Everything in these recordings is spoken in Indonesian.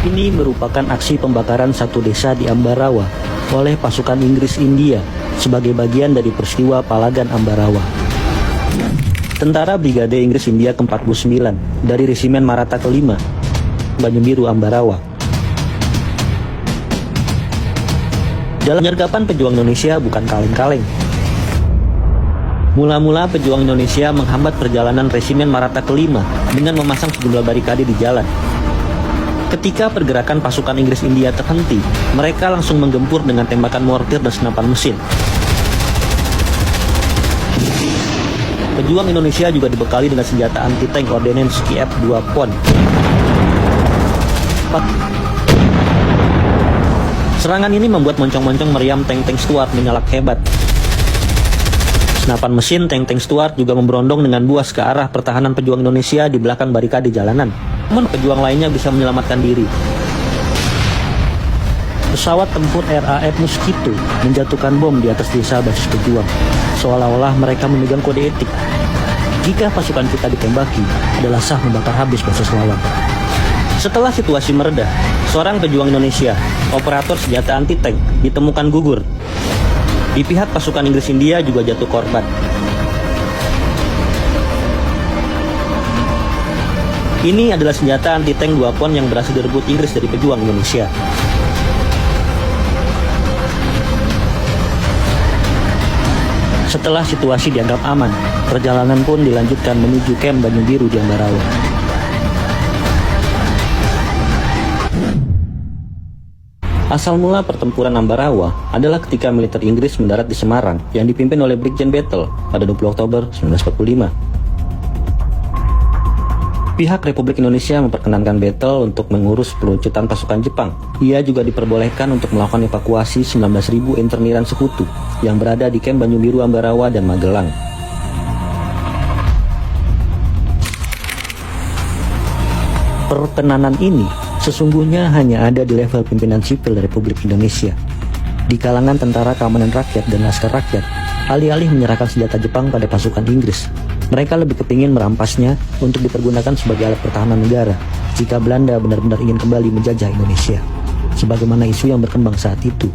Ini merupakan aksi pembakaran satu desa di Ambarawa oleh pasukan Inggris India sebagai bagian dari peristiwa Palagan Ambarawa. Tentara Brigade Inggris India ke-49 dari Resimen Maratha ke-5, Banyubiru Ambarawa. Dalam penyergapan pejuang Indonesia bukan kaleng-kaleng. Mula-mula pejuang Indonesia menghambat perjalanan Resimen Maratha ke-5 dengan memasang sejumlah barikade di jalan. Ketika pergerakan pasukan Inggris India terhenti, mereka langsung menggempur dengan tembakan mortir dan senapan mesin. Pejuang Indonesia juga dibekali dengan senjata anti-tank Ordnance KF-2 PON. Serangan ini membuat moncong-moncong meriam tank-tank Stuart menyalak hebat. Senapan mesin tank-tank Stuart juga memberondong dengan buas ke arah pertahanan pejuang Indonesia di belakang barikade jalanan. Namun pejuang lainnya bisa menyelamatkan diri. Pesawat tempur RAF Mosquito menjatuhkan bom di atas desa basis pejuang, seolah-olah mereka memegang kode etik. Jika pasukan kita ditembaki, adalah sah membakar habis basis lawan. Setelah situasi meredah, seorang pejuang Indonesia, operator senjata anti-tank, ditemukan gugur. Di pihak pasukan Inggris India juga jatuh korban. Ini adalah senjata anti-tank 2 PON yang berhasil direbut Inggris dari pejuang Indonesia. Setelah situasi dianggap aman, perjalanan pun dilanjutkan menuju kamp Banyubiru di Ambarawa. Asal mula pertempuran Ambarawa adalah ketika militer Inggris mendarat di Semarang yang dipimpin oleh Brigjen Battle pada 20 Oktober 1945. Pihak Republik Indonesia memperkenankan Battle untuk mengurus peluncutan pasukan Jepang. Ia juga diperbolehkan untuk melakukan evakuasi 19.000 interniran sekutu yang berada di kamp Banyubiru Ambarawa dan Magelang. Perkenanan ini sesungguhnya hanya ada di level pimpinan sipil Republik Indonesia. Di kalangan tentara keamanan rakyat dan laskar rakyat, alih-alih menyerahkan senjata Jepang pada pasukan Inggris, mereka lebih kepingin merampasnya untuk dipergunakan sebagai alat pertahanan negara jika Belanda benar-benar ingin kembali menjajah Indonesia, sebagaimana isu yang berkembang saat itu.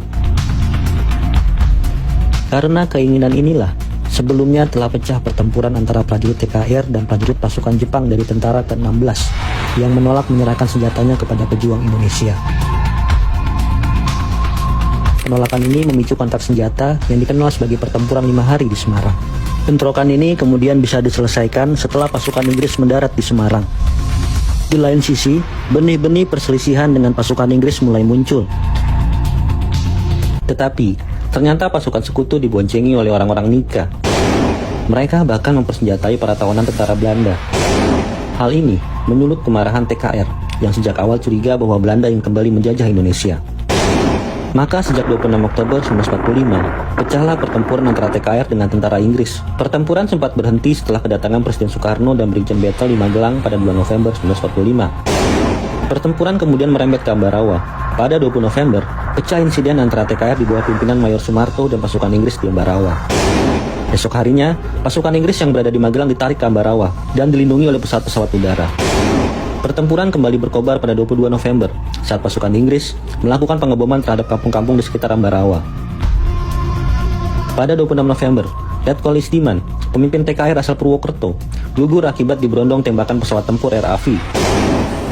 Karena keinginan inilah, sebelumnya telah pecah pertempuran antara prajurit TKR dan prajurit pasukan Jepang dari tentara ke-16 yang menolak menyerahkan senjatanya kepada pejuang Indonesia. Penolakan ini memicu kontak senjata yang dikenal sebagai pertempuran 5 hari di Semarang. Bentrokan ini kemudian bisa diselesaikan setelah pasukan Inggris mendarat di Semarang. Di lain sisi, benih-benih perselisihan dengan pasukan Inggris mulai muncul. Tetapi, ternyata pasukan sekutu diboncengi oleh orang-orang Nika. Mereka bahkan mempersenjatai para tawanan tentara Belanda. Hal ini menyulut kemarahan TKR yang sejak awal curiga bahwa Belanda ingin kembali menjajah Indonesia. Maka sejak 26 Oktober 1945, pecahlah pertempuran antara TKR dengan tentara Inggris. Pertempuran sempat berhenti setelah kedatangan Presiden Soekarno dan Brigjen Battle di Magelang pada 2 November 1945. Pertempuran kemudian merembet ke Ambarawa. Pada 20 November, pecah insiden antara TKR di bawah pimpinan Mayor Sumarto dan pasukan Inggris di Ambarawa. Esok harinya, pasukan Inggris yang berada di Magelang ditarik ke Ambarawa dan dilindungi oleh pesawat-pesawat udara. Pertempuran kembali berkobar pada 22 November saat pasukan Inggris melakukan pengeboman terhadap kampung-kampung di sekitar Ambarawa. Pada 26 November, Letkol Isdiman, pemimpin TKR asal Purwokerto, gugur akibat diberondong tembakan pesawat tempur RAF.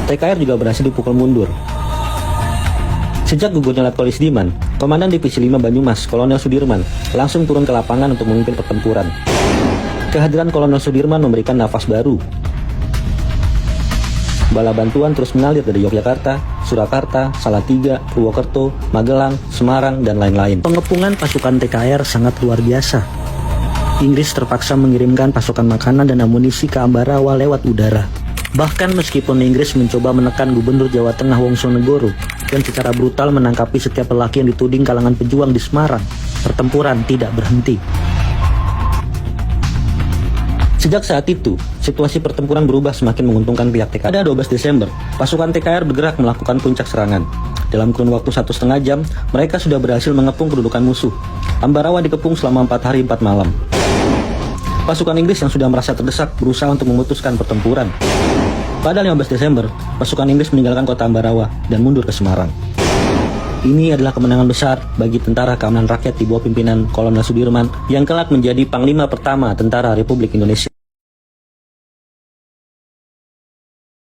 TKR juga berhasil dipukul mundur. Sejak gugurnya Letkol Isdiman, Komandan Divisi 5 Banyumas, Kolonel Sudirman, langsung turun ke lapangan untuk memimpin pertempuran. Kehadiran Kolonel Sudirman memberikan nafas baru. Bala bantuan terus mengalir dari Yogyakarta, Surakarta, Salatiga, Purwokerto, Magelang, Semarang, dan lain-lain. Pengepungan pasukan TKR sangat luar biasa. Inggris terpaksa mengirimkan pasukan makanan dan amunisi ke Ambarawa lewat udara. Bahkan meskipun Inggris mencoba menekan Gubernur Jawa Tengah Wongsonegoro dan secara brutal menangkapi setiap lelaki yang dituding kalangan pejuang di Semarang, pertempuran tidak berhenti. Sejak saat itu, situasi pertempuran berubah semakin menguntungkan pihak TKR. Pada 12 Desember, pasukan TKR bergerak melakukan puncak serangan. Dalam kurun waktu 1,5 jam, mereka sudah berhasil mengepung kedudukan musuh. Ambarawa dikepung selama 4 hari 4 malam. Pasukan Inggris yang sudah merasa terdesak berusaha untuk memutuskan pertempuran. Pada 15 Desember, pasukan Inggris meninggalkan kota Ambarawa dan mundur ke Semarang. Ini adalah kemenangan besar bagi Tentara Keamanan Rakyat di bawah pimpinan Kolonel Sudirman yang kelak menjadi Panglima pertama Tentara Republik Indonesia.